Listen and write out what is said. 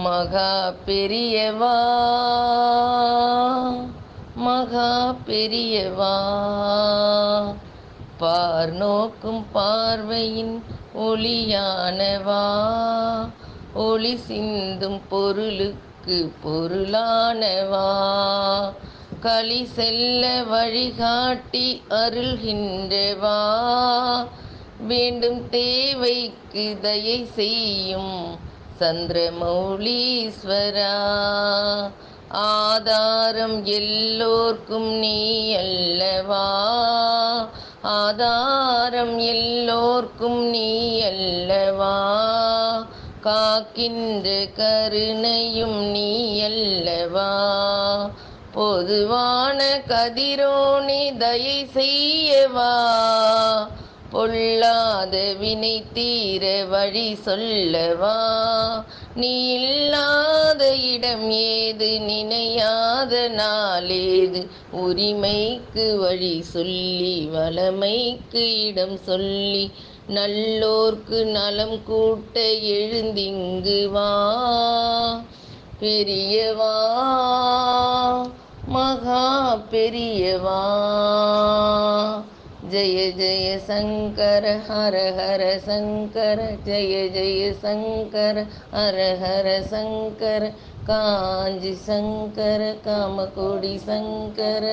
மகா பெரியவா மகா பெரியவா, பார்நோக்கும் பார்வையின் ஒளியானவா, ஒளி சிந்தும் பொருளுக்கு பொருளானவா, களி செல்ல வழிகாட்டி அருள்கின்றவா, வேண்டும் தேவைக்கு தயை செய்யும் சந்திரமௌலீஸ்வரா, ஆதாரம் எல்லோர்க்கும் நீ அல்லவா, ஆதாரம் எல்லோர்க்கும் நீ அல்லவா, காக்கின்ற கருணையும் நீ அல்லவா, பொதுவான கதிரோனே தயை செய்யவா, பொல்லாத வினை தீர வழி சொல்லவா, நீ இல்லாத இடம் ஏது, நினையாத நாளேது, உரிமைக்கு வழி சொல்லி வளமைக்கு இடம் சொல்லி நல்லோர்க்கு நலம் கூட்ட எழுந்திங்கு வா, பெரியவா மகா பெரியவா. ஜெய ஜெய சங்கர ஹர ஹர சங்கர, ஜெய ஜெய சங்கர ஹர ஹர சங்கர, காஞ்சி சங்கர காமகோடி சங்கர.